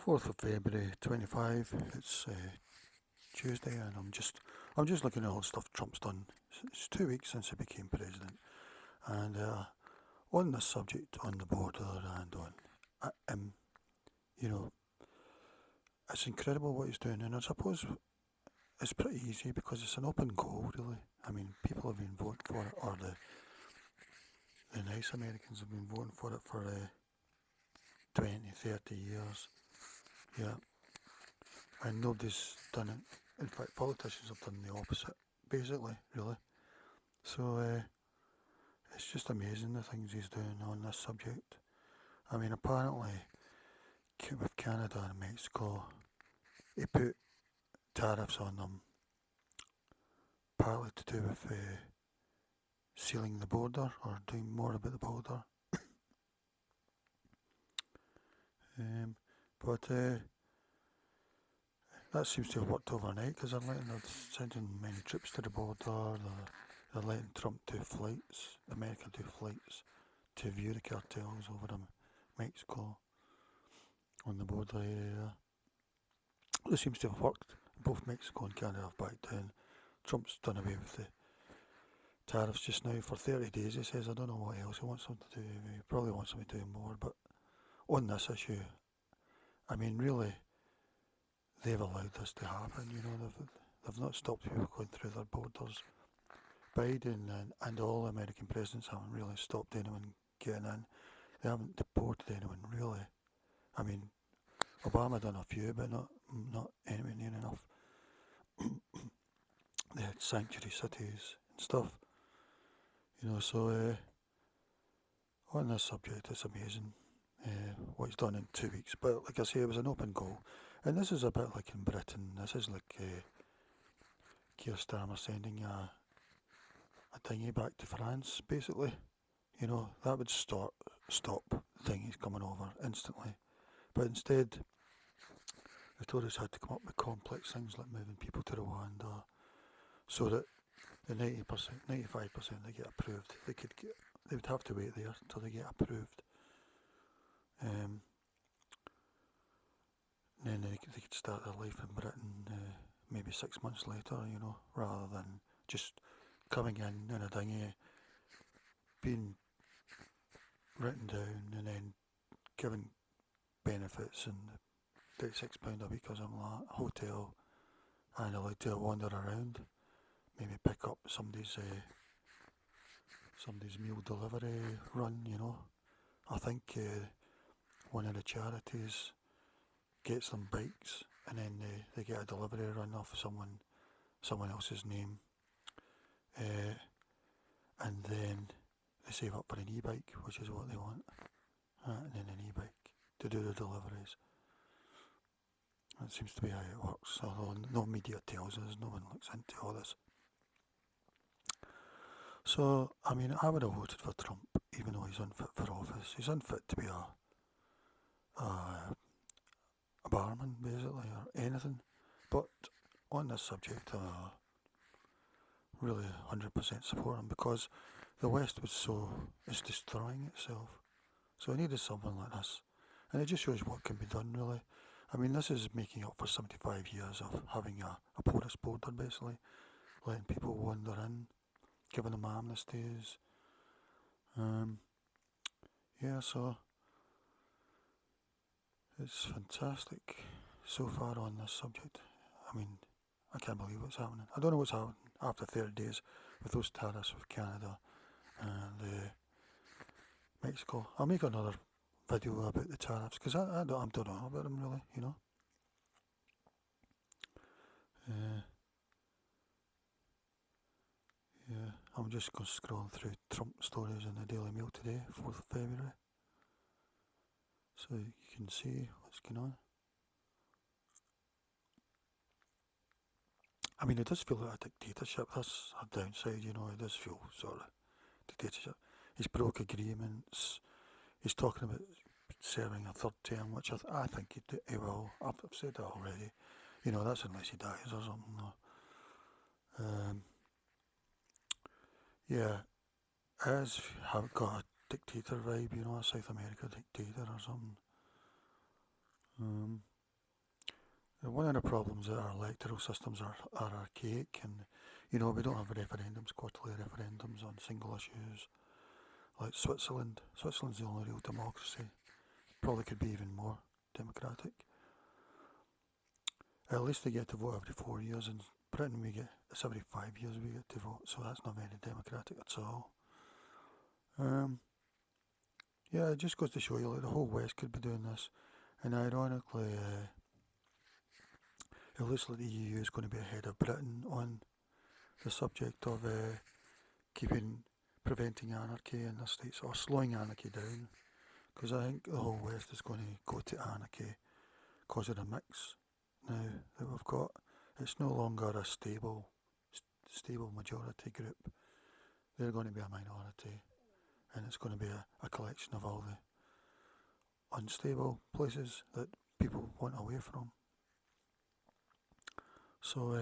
4th of February 25. It's Tuesday, and I'm just looking at all the stuff Trump's done. It's 2 weeks since he became president, and on this subject, on the border, and on you know, it's incredible what he's doing, and I suppose it's pretty easy because it's an open goal, really. I mean, people have been voting for it, or the nice Americans have been voting for it for 20, 30 years. Yeah, and nobody's done it. In fact, politicians have done the opposite, basically, really. So it's just amazing the things he's doing on this subject. I mean, apparently, with Canada and Mexico, he put tariffs on them, partly to do with sealing the border or doing more about the border. But that seems to have worked overnight because they're sending many troops to the border. They're letting Trump do flights, America do flights to view the cartels over in Mexico on the border area. This seems to have worked. Both Mexico and Canada have backed down. Trump's done away with the tariffs just now for 30 days, he says. I don't know what else he wants them to do. He probably wants them to do more, but on this issue, I mean, really, they've allowed this to happen. They've not stopped people going through their borders. Biden and all American presidents haven't really stopped anyone getting in. They haven't deported anyone, really. I mean, Obama done a few, but not anywhere near enough. They had sanctuary cities and stuff. So on this subject, it's amazing what he's done in 2 weeks. But like I say, it was an open goal. And this is a bit like in Britain. This is like Keir Starmer sending a thingy back to France, basically. That would stop thingies coming over instantly. But instead, the Tories had to come up with complex things like moving people to Rwanda, so that the 90%, 95% they get approved, they would have to wait there until they get approved. Then they could start their life in Britain maybe 6 months later, rather than just coming in a dinghy, being written down, and then given benefits and £36 a week or something like that, hotel, and allowed to wander around, maybe pick up somebody's meal delivery run. I think one of the charities gets them bikes, and then they get a delivery run off someone else's name, and then they save up for an e-bike, which is what they want, and then an e-bike to do the deliveries. That seems to be how it works, although no media tells us, no one looks into all this. So, I mean, I would have voted for Trump, even though he's unfit for office. He's unfit to be a barman, basically, or anything. But on this subject, really 100% support him, because the West is destroying itself. So I needed someone like this. And it just shows what can be done, really. I mean, this is making up for 75 years of having a porous border, basically, letting people wander in, giving them amnesties. So it's fantastic so far on this subject. I mean, I can't believe what's happening. I don't know what's happening after 30 days with those tariffs with Canada and Mexico. I'll make another video about the tariffs, because I don't know about them, really, Yeah, I'm just scrolling through Trump stories in the Daily Mail today, 4th of February, so you can see what's going on. I mean, it does feel like a dictatorship. That's a downside, it does feel sort of dictatorship. He's broke agreements. He's talking about serving a third term, which I think he will. I've said that already. That's unless he dies or something. Yeah, has got a dictator vibe, a South America dictator or something. One of the problems that our electoral systems are archaic, and we don't have referendums, quarterly referendums on single issues like Switzerland. Switzerland's the only real democracy. Probably could be even more democratic. At least they get to vote every 4 years. In Britain, it's every 5 years we get to vote, so that's not very democratic at all. Yeah, it just goes to show you, like, the whole West could be doing this, and ironically, it looks like the EU is going to be ahead of Britain on the subject of preventing anarchy in the states, or slowing anarchy down, because I think the whole West is going to go to anarchy because of the mix now that we've got. It's no longer a stable majority group. They're going to be a minority, and it's going to be a collection of all the unstable places that people want away from. So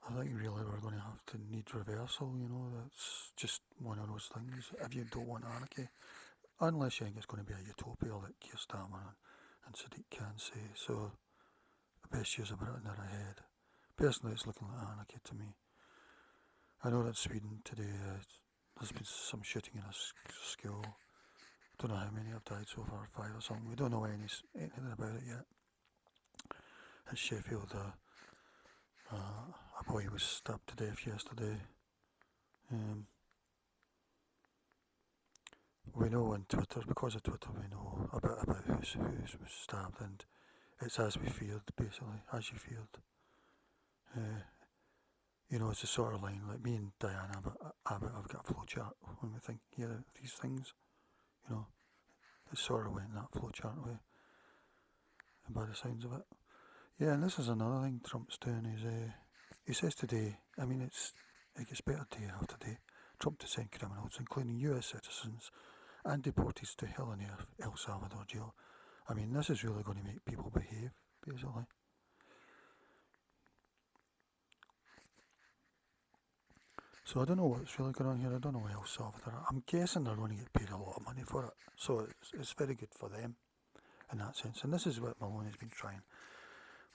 I think really we're going to have to need reversal. That's just one of those things. If you don't want anarchy, unless you think it's going to be a utopia like Keir Starmer and Sadiq Khan say, so the best years of Britain are ahead. Personally, it's looking like anarchy to me. I know that Sweden today, there's been some shooting in a school. Don't know how many have died so far, 5 or something. We don't know anything about it yet. In Sheffield, a boy was stabbed to death yesterday. We know on Twitter, because of Twitter, we know a bit about who was stabbed, and it's as we feared, basically, as you feared. It's the sort of line, like me and Diane Abbott have got a flowchart when we think these things. It sort of went that flowchart way, by the sounds of it. Yeah, and this is another thing Trump's doing, is he says today, it gets better day after day, Trump to send criminals, including US citizens, and deportees to hell on earth, El Salvador jail. This is really going to make people behave, basically. So I don't know what's really going on here. I don't know El Salvador. I'm guessing they're going to get paid a lot of money for it. So it's very good for them in that sense. And this is what Maloney's been trying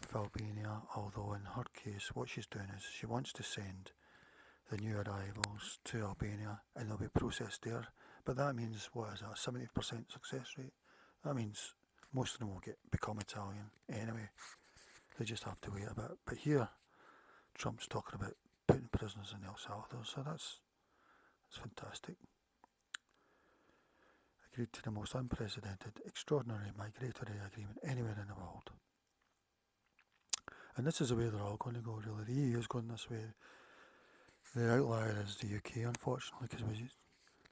with Albania, although in her case, what she's doing is she wants to send the new arrivals to Albania and they'll be processed there. But that means, what is that, a 70% success rate? That means most of them will become Italian anyway. They just have to wait a bit. But here, Trump's talking about putting prisoners in El Salvador, so that's fantastic. Agreed to the most unprecedented, extraordinary migratory agreement anywhere in the world. And this is the way they're all going to go, really. The EU is going this way. The outlier is the UK, unfortunately, because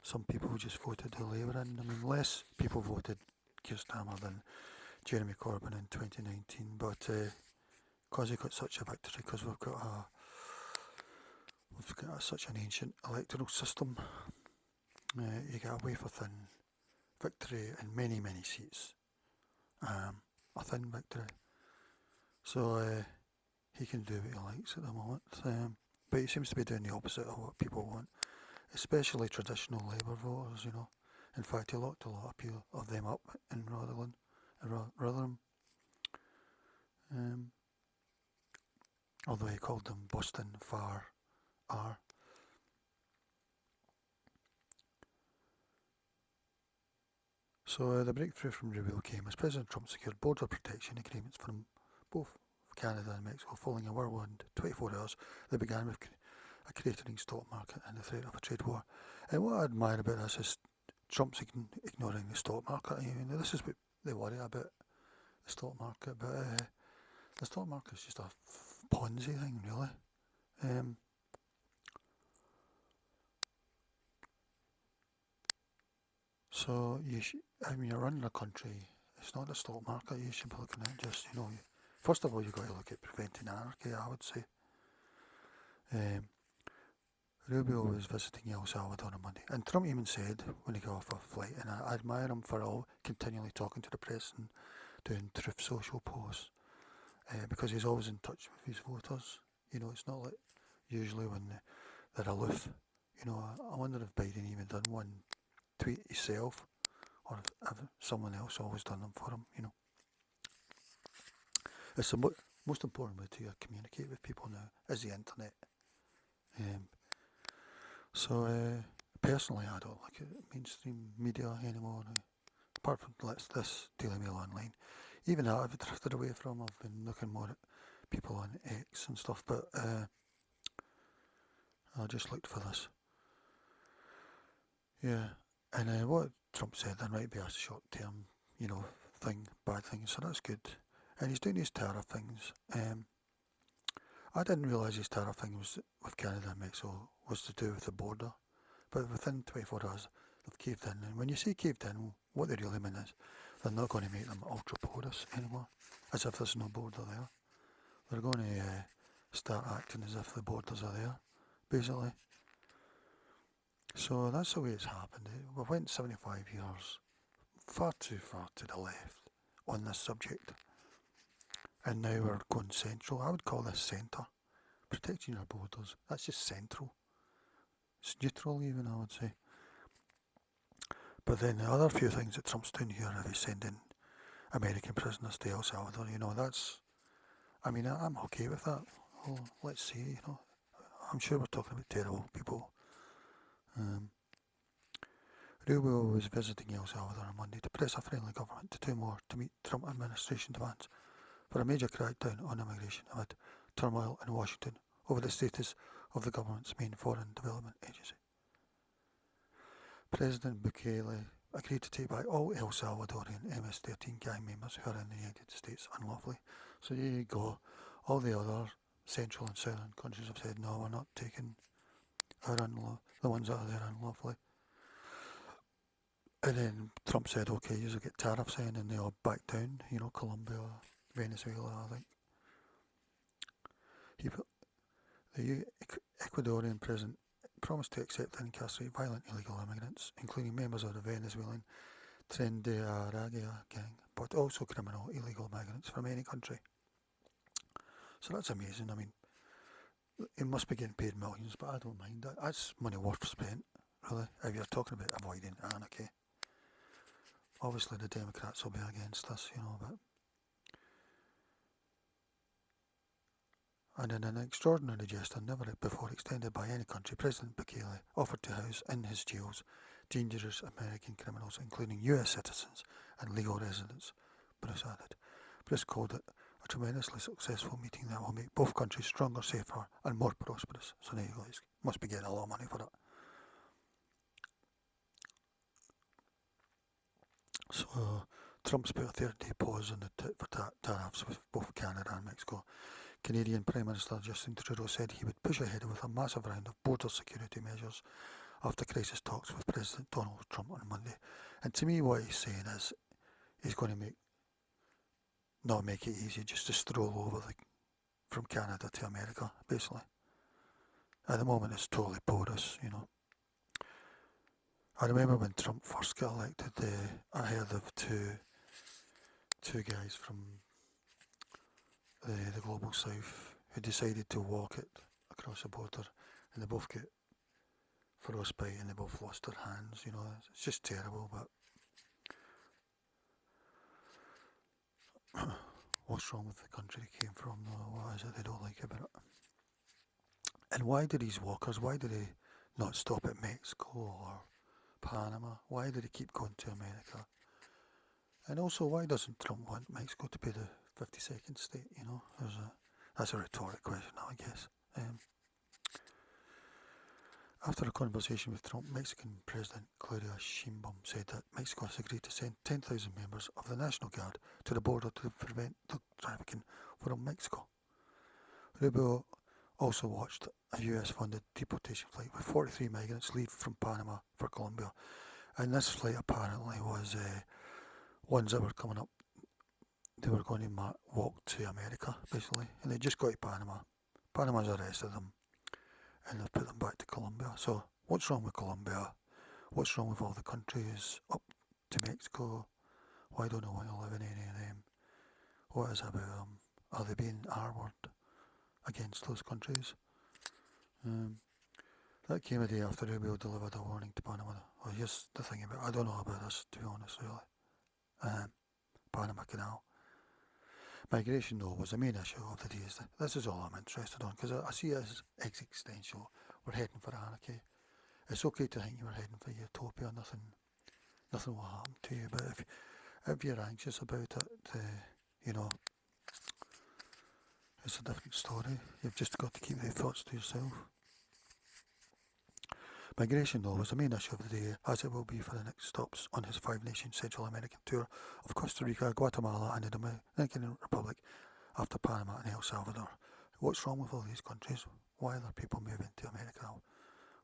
some people just voted the Labour in. Less people voted Keir Starmer than Jeremy Corbyn in 2019, but because he got such a victory, because we've got such an ancient electoral system, you get a wafer thin victory in many, many seats. A thin victory. So he can do what he likes at the moment. But he seems to be doing the opposite of what people want, especially traditional Labour voters, In fact, he locked a lot of them up in Rotherham. Although he called them Boston Far R. So the breakthrough from Reveal came as President Trump secured border protection agreements from both Canada and Mexico following a whirlwind 24 hours that began with a cratering stock market and the threat of a trade war. And what I admire about this is Trump's ignoring the stock market. This is what they worry about, the stock market, but the stock market is just a Ponzi thing, really. So you're running a country. It's not the stock market you should be looking at. Just first of all, you've got to look at preventing anarchy, I would say. Rubio was visiting El Salvador on Monday, and Trump even said when he got off a flight, and I admire him for continually talking to the press and doing Truth Social posts, because he's always in touch with his voters. It's not like usually when they're aloof. I wonder if Biden even done one tweet himself, or if someone else always done them for him. It's the most important way to communicate with people now is the internet. Um, so personally, I don't like mainstream media anymore. Apart from this Daily Mail Online, even that I've drifted away from. I've been looking more at people on X and stuff, but I just looked for this. Yeah, and what Trump said, there might be a short-term, thing, bad thing, so that's good. And he's doing these tariff things. I didn't realise his tariff thing was with Canada and Mexico was to do with the border, but within 24 hours they've caved in. And when you say caved in, what they really mean is they're not going to make them ultra porous anymore, as if there's no border there. They're going to start acting as if the borders are there, basically. So that's the way it's happened. We went 75 years far too far to the left on this subject, and now we're going central. I would call this centre. Protecting your borders, that's just central. It's neutral even, I would say. But then the other few things that Trump's doing here, if he's sending American prisoners to El Salvador, I'm okay with that. Well, let's see, I'm sure we're talking about terrible people. Rubio was visiting El Salvador on Monday to press a friendly government to do more to meet Trump administration demands for a major crackdown on immigration amid turmoil in Washington over the status of the government's main foreign development agency. President Bukele agreed to take back all El Salvadorian MS-13 gang members who are in the United States unlawfully. So there you go. All the other central and southern countries have said, no, we're not taking the ones that are there unlawfully. And then Trump said, okay, you'll get tariffs in, and they all backed down, Colombia, Venezuela, I think. The Ecuadorian president promised to accept and incarcerate violent illegal immigrants, including members of the Venezuelan Tren de Aragua gang, but also criminal illegal migrants from any country. So that's amazing. He must be getting paid millions, but I don't mind. That's money worth spent, really, if you're talking about avoiding anarchy. Obviously the Democrats will be against this, but... And in an extraordinary gesture never before extended by any country, President Bukele offered to house in his jails dangerous American criminals, including US citizens and legal residents, Bruce added. Bruce called it a tremendously successful meeting that will make both countries stronger, safer and more prosperous. So there you go, he must be getting a lot of money for it. So Trump's put a 30-day pause on the tit-for-tat tariffs with both Canada and Mexico. Canadian Prime Minister Justin Trudeau said he would push ahead with a massive round of border security measures after crisis talks with President Donald Trump on Monday. And to me, what he's saying is he's going to not make it easy just to stroll over from Canada to America, basically. At the moment, it's totally porous, I remember when Trump first got elected, I heard of two guys from the global south who decided to walk it across the border, and they both got frostbite and they both lost their hands. It's just terrible. But what's wrong with the country they came from? What is it they don't like about it? And why do these walkers, why do they not stop at Mexico or Panama? Why do they keep going to America? And also, why doesn't Trump want Mexico to be the 52nd state? That's a rhetoric question, I guess. After a conversation with Trump, Mexican President Claudia Sheinbaum said that Mexico has agreed to send 10,000 members of the National Guard to the border to prevent drug trafficking from Mexico. Rubio also watched a US-funded deportation flight with 43 migrants leave from Panama for Colombia. And this flight apparently was ones that were coming up. They were going to walk to America, basically, and they just got to Panama. Panama's arrested them, and they've put them back to Colombia. So what's wrong with Colombia? What's wrong with all the countries up to Mexico? Why don't I want to live in any of them? What is it about them? Are they being armoured against those countries? That came a day after Rubio delivered a warning to Panama. Well, here's the thing about I don't know about this, to be honest, really. Panama Canal. Migration, though, was the main issue of the day. This is all I'm interested on, because I see it as existential. We're heading for anarchy. It's okay to think you're heading for utopia. Nothing will happen to you. But if you're anxious about it, you know, it's a different story. You've just got to keep the thoughts to yourself. Migration, though, was the main issue of the day, as it will be for the next stops on his 5-nation Central American tour of Costa Rica, Guatemala and the Dominican Republic after Panama and El Salvador. What's wrong with all these countries? Why are there people moving to America?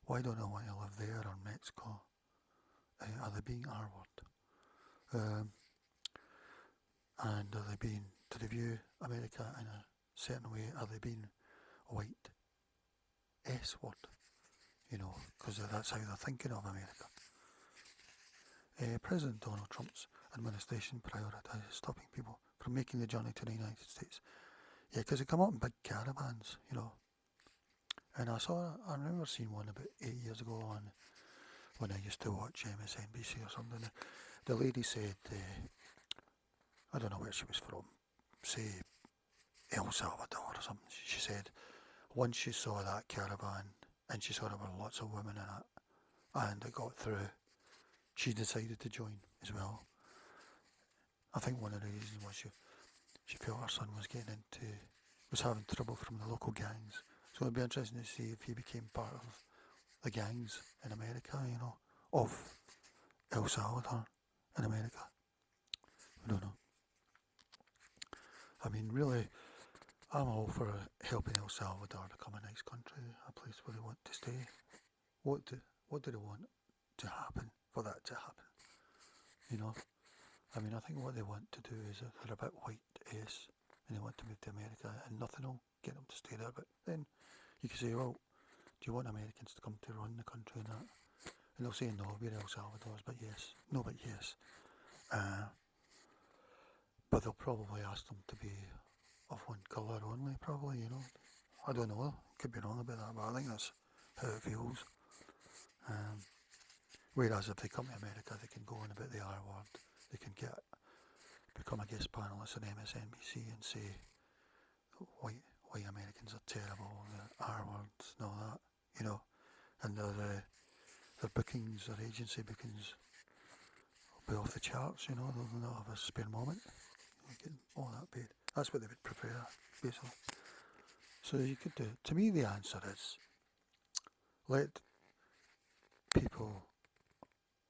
Why don't they want to live there or Mexico? Are they being R-word? And are they being, to review America in a certain way, are they being white S-word? You know, because that's how they're thinking of America. President Donald Trump's administration prioritised stopping people from making the journey to the United States. Yeah, because they come up in big caravans, you know. And I remember seeing one about 8 years ago on when I used to watch MSNBC or something. The lady said, I don't know where she was from, say El Salvador or something. She said once she saw that caravan and she saw there were lots of women in it and it got through, she decided to join as well. I think one of the reasons was she felt her son was having trouble from the local gangs. So it'd be interesting to see if he became part of the gangs in America, you know, of El Salvador in America. I don't know. I mean, really, I'm all for helping El Salvador become a nice country, a place where they want to stay. What do they want to happen for that to happen? You know, I mean, I think what they want to do is they're a bit white ace and they want to move to America and nothing will get them to stay there. But then you can say, well, do you want Americans to come to run the country and that? And they'll say no, we're El Salvador's, but yes. No, but yes. But they'll probably ask them to be of one colour only, probably, you know. I don't know, could be wrong about that, but I think that's how it feels. Whereas if they come to America, they can go on about the R word, they can become a guest panelist on MSNBC and say white Americans are terrible, the R words and all that, you know, and their bookings, their agency bookings will be off the charts, you know, they'll not have a spare moment, getting all that paid. That's what they would prefer, basically. So you could do, to me the answer is, let people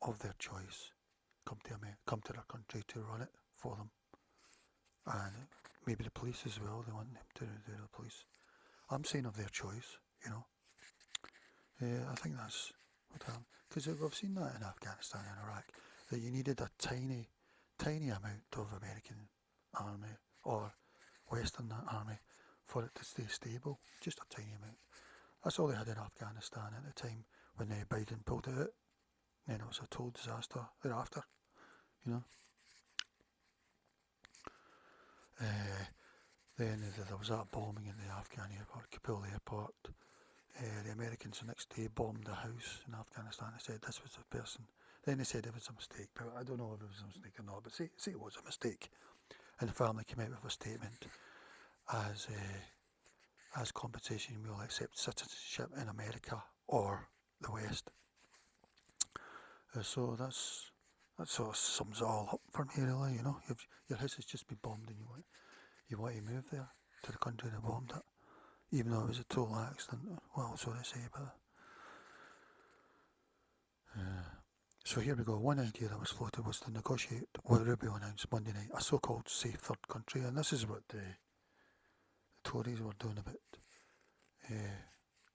of their choice come to their country to run it for them. And maybe the police as well, they want them to do the police. I'm saying of their choice, you know. I think that's what happened. Because we've seen that in Afghanistan and Iraq, that you needed a tiny amount of American army or Western army for it to stay stable. Just a tiny amount. That's all they had in Afghanistan at the time when Biden pulled it out. Then it was a total disaster thereafter, you know. Then there was that bombing in the Afghan airport, Kabul airport. The Americans the next day bombed a house in Afghanistan. They said this was the person. Then they said it was a mistake, but I don't know if it was a mistake or not. But say it was a mistake, and the family came out with a statement as compensation. We'll accept citizenship in America or the West. So that sort of sums it all up for me, really. You know, your house has just been bombed, and you want to move there to the country that bombed it, even though it was a total accident. Well, so they say, but. So here we go. One idea that was floated was to negotiate what Rubio announced Monday night, a so-called safe third country, and this is what the Tories were doing about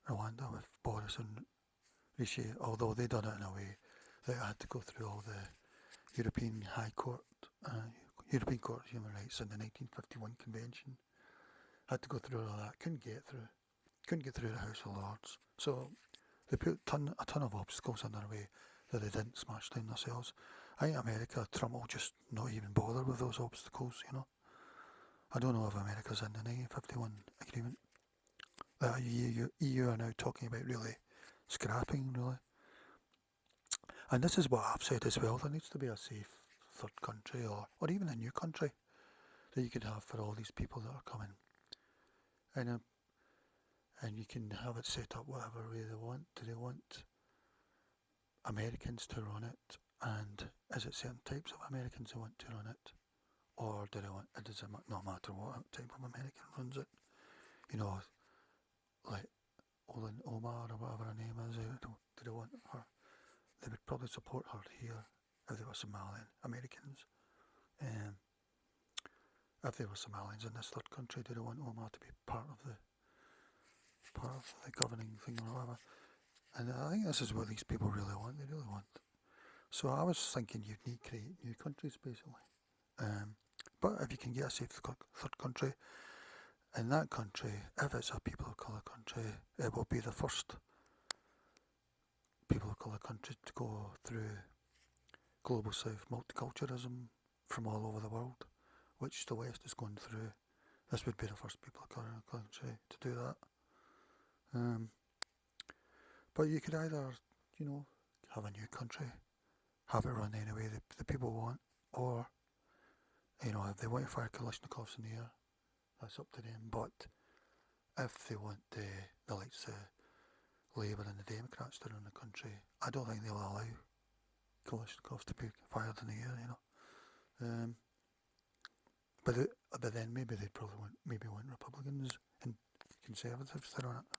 Rwanda with Boris and Rishi, although they done it in a way that it had to go through all the European High Court, European Court of Human Rights in the 1951 Convention. Had to go through all that, couldn't get through the House of Lords. So they put a ton of obstacles in their way that they didn't smash down themselves. I think America, Trump will just not even bother with those obstacles, you know. I don't know if America's in the 1951 agreement that EU are now talking about really scrapping, really. And this is what I've said as well, there needs to be a safe third country or even a new country that you could have for all these people that are coming, and and you can have it set up whatever way they want. Do they want Americans to run it, and is it certain types of Americans they want to run it, or do they want? Does it not matter what type of American runs it? You know, like Olin Omar or whatever her name is. Do they want her? They would probably support her here if they were Somalian Americans. Um, if they were Somalians in this third country, do they want Omar to be part of the governing thing or whatever? And I think this is what these people really want. They really want. So I was thinking you'd need to create new countries basically. But if you can get a safe third country, in that country, if it's a people of colour country, it will be the first people of colour country to go through global south multiculturalism from all over the world, which the West is going through. This would be the first people of colour country to do that. But you could either, have a new country, have it run any way the people want, or, if they want to fire Kalashnikovs in the air, that's up to them. But if they want the likes of Labour and the Democrats to run the country, I don't think they'll allow Kalashnikovs to be fired in the air, But then maybe they'd probably want Republicans and Conservatives to run it.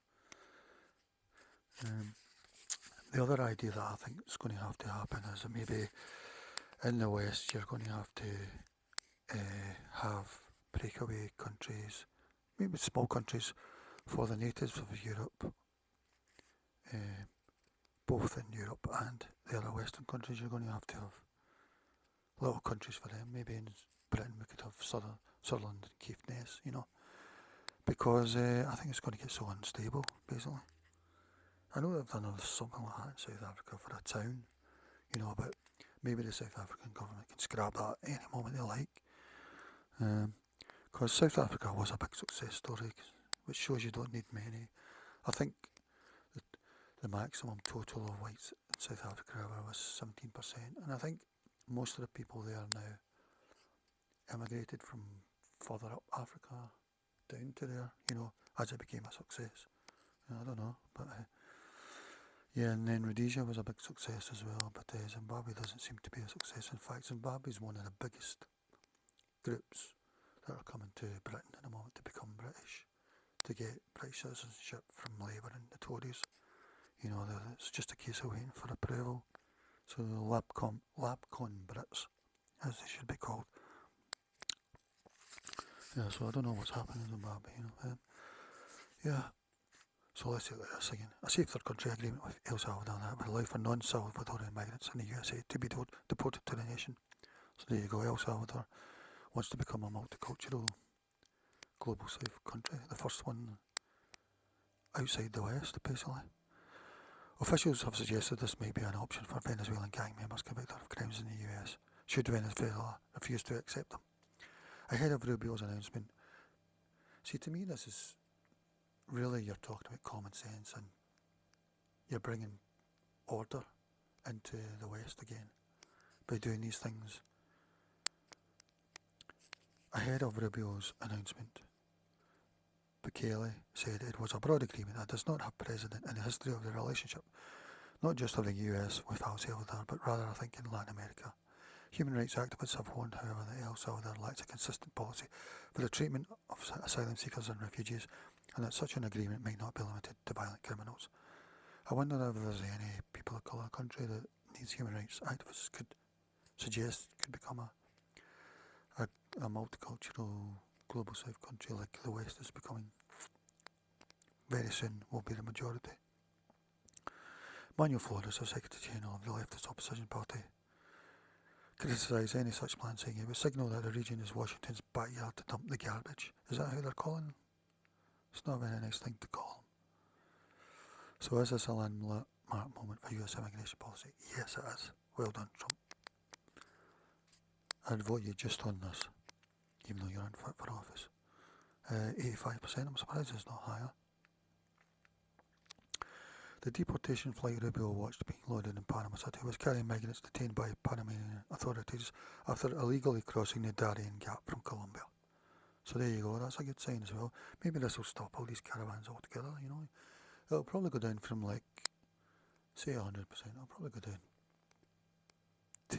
The other idea that I think is going to have to happen is that maybe in the West you're going to have to have breakaway countries, maybe small countries for the natives of Europe, both in Europe and the other Western countries. You're going to have little countries for them. Maybe in Britain we could have Sutherland and Caithness, because I think it's going to get so unstable, basically. I know they've done something like that in South Africa for a town, but maybe the South African government can scrap that any moment they like. Because South Africa was a big success story, which shows you don't need many. I think the maximum total of whites in South Africa ever was 17%, and I think most of the people there now immigrated from further up Africa down to there, as it became a success. I don't know, but yeah, and then Rhodesia was a big success as well, but Zimbabwe doesn't seem to be a success. In fact, Zimbabwe is one of the biggest groups that are coming to Britain at the moment to become British, to get British citizenship from Labour and the Tories. It's just a case of waiting for approval. So the Labcon Brits, as they should be called. Yeah, so I don't know what's happening in Zimbabwe, yeah. So let's look at this again. A safe third country agreement with El Salvador that would allow for non-Salvadorian migrants in the USA to be deported to the nation. So there you go, El Salvador wants to become a multicultural global south country, the first one outside the West, basically. Officials have suggested this may be an option for Venezuelan gang members convicted of crimes in the US, should Venezuela refuse to accept them. Ahead of Rubio's announcement, see, to me this is really, you're talking about common sense and you're bringing order into the West again by doing these things. Ahead of Rubio's announcement, Bukele said it was a broad agreement that does not have precedent in the history of the relationship, not just of the US with El Salvador, but rather I think in Latin America. Human rights activists have warned, however, that El Salvador lacks a consistent policy for the treatment of asylum seekers and refugees, and that such an agreement might not be limited to violent criminals. I wonder if there's any people of colour country that these human rights activists could suggest could become a multicultural global south country like the West is becoming. Very soon will be the majority. Manuel Flores, the Secretary General of the leftist opposition party, criticised any such plan, saying it would signal that the region is Washington's backyard to dump the garbage. Is that how they're calling them? It's not a very nice thing to call them. So is this a landmark moment for US immigration policy? Yes, it is. Well done, Trump. I'd vote you just on this, even though you're unfit for office. 85%, I'm surprised it's not higher. The deportation flight Rubio watched being loaded in Panama City was carrying migrants detained by Panamanian authorities after illegally crossing the Darien Gap from Colombia. So there you go, that's a good sign as well. Maybe this will stop all these caravans altogether, you know. It'll probably go down from like, say 100%, it'll probably go down to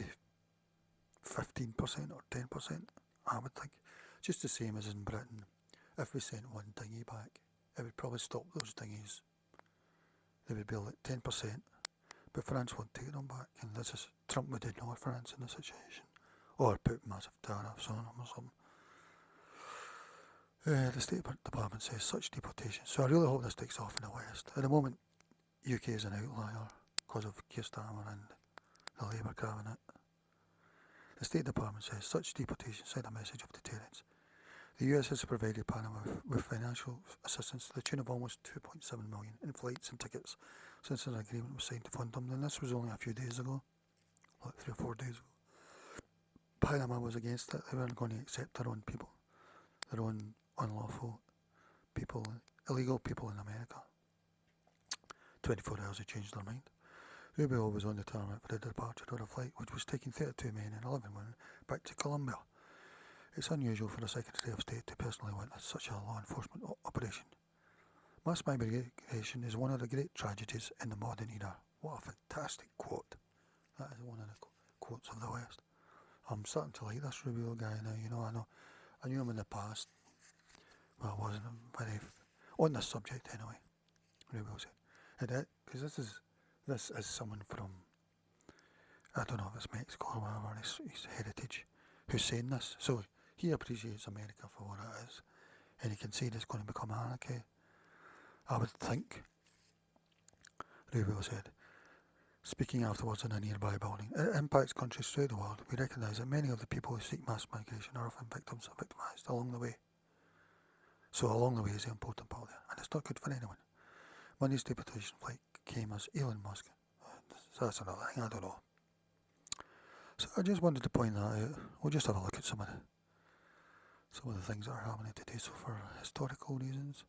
15% or 10%, I would think. Just the same as in Britain. If we sent one dinghy back, it would probably stop those dinghies. They would be like 10%, but France won't take them back, and this is, Trump would ignore France in the situation, or put massive tariffs on them or something. The State Department says such deportations. So I really hope this takes off in the West. At the moment, UK is an outlier because of Keir Starmer and the Labour cabinet. The State Department says such deportations send a message of deterrence. The US has provided Panama with financial assistance to the tune of almost $2.7 million in flights and tickets since an agreement was signed to fund them. And this was only a few days ago, like 3 or 4 days ago. Panama was against it. They weren't going to accept their own people, their own unlawful people, illegal people in America. 24 hours they changed their mind. Rubio was on the tarmac for the departure of a flight which was taking 32 men and 11 women back to Colombia. It's unusual for the Secretary of State to personally witness such a law enforcement operation. Mass migration is one of the great tragedies in the modern era. What a fantastic quote. That is one of the quotes of the West. I'm starting to like this Rubio guy now, you know. I knew him in the past. Well, I wasn't very on this subject anyway, Rubio said. Because this is someone from, I don't know if it's Mexico or whatever, his heritage, who's saying this. So he appreciates America for what it is, and he can see it's going to become anarchy, I would think, Rubio said. Speaking afterwards in a nearby building, it impacts countries throughout the world. We recognise that many of the people who seek mass migration are often victimised along the way. So along the way is the important part there, and it's not good for anyone. Monday's deportation flight came as Elon Musk. So that's another thing, I don't know. So I just wanted to point that out. We'll just have a look at some of the things that are happening today, so for historical reasons.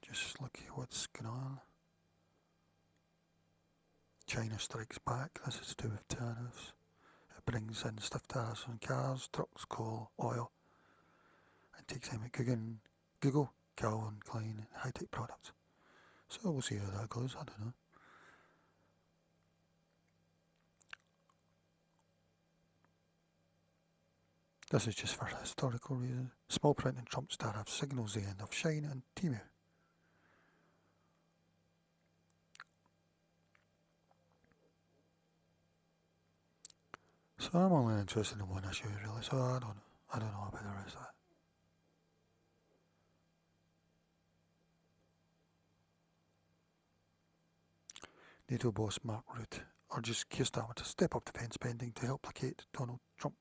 Just look at what's going on. China strikes back. This is to do with tariffs. It brings in stiff tariffs on cars, trucks, coal, oil, and takes aim at Google, Calvin Klein, and high-tech products. So we'll see how that goes. I don't know. This is just for historical reasons. Small print in Trump's tariff signals the end of Shine and Temu. So I'm only interested in one issue really, so I don't know about the rest of it. NATO boss Mark Rutte urges Keir Starmer to step up defence spending to help placate Donald Trump.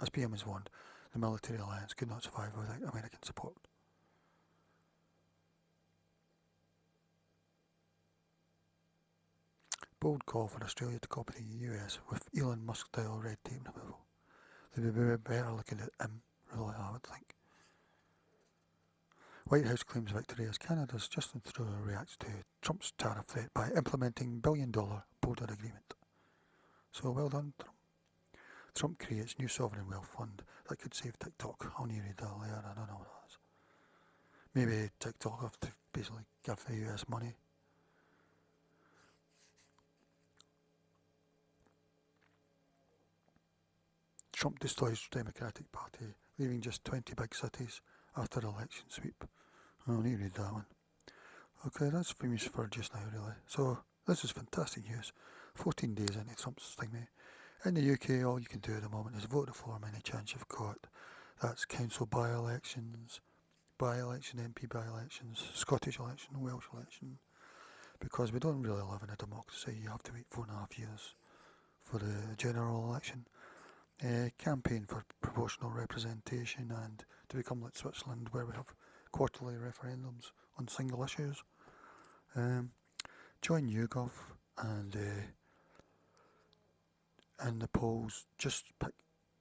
As PM has warned, the military alliance could not survive without American support. Bold call for Australia to copy the US with Elon Musk-style red tape removal. They would be better looking at him, really, I would think. White House claims victory as Canada's Justin Trudeau reacts to Trump's tariff threat by implementing billion-dollar border agreement. So well done, Trump. Trump creates new sovereign wealth fund that could save TikTok. I'll need to read that later, I don't know what that is. Maybe TikTok have to basically give the US money. Trump destroys Democratic Party, leaving just 20 big cities after election sweep. I'll need to read that one. Okay, that's news for just now really. So this is fantastic news. 14 days into Trump's thingy. In the UK, all you can do at the moment is vote to form any chance you've got. That's council by-elections, MP by-elections, Scottish election, Welsh election. Because we don't really live in a democracy, you have to wait 4.5 years for the general election. Campaign for proportional representation and to become like Switzerland, where we have quarterly referendums on single issues. Join YouGov and in the polls, just pick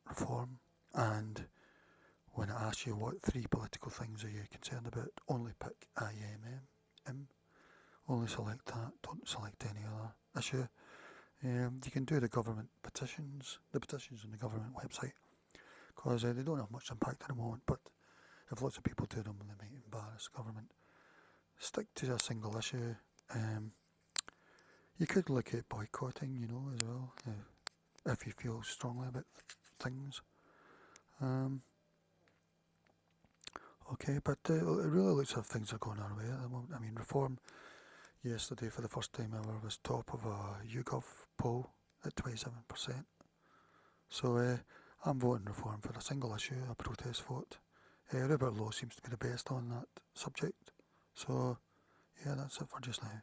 reform, and when it asks you what 3 political things are you concerned about, only pick IMM. Only select that, don't select any other issue. You can do the government petitions, the petitions on the government website, because they don't have much impact at the moment, but if lots of people do them, they might embarrass the government. Stick to a single issue. You could look at boycotting, as well, if you feel strongly about things. Okay, but it really looks as if things are going our way at the moment. I mean, Reform yesterday for the first time ever was top of a YouGov poll at 27%. So I'm voting Reform for a single issue, a protest vote. Robert Lowe seems to be the best on that subject. So yeah, that's it for just now.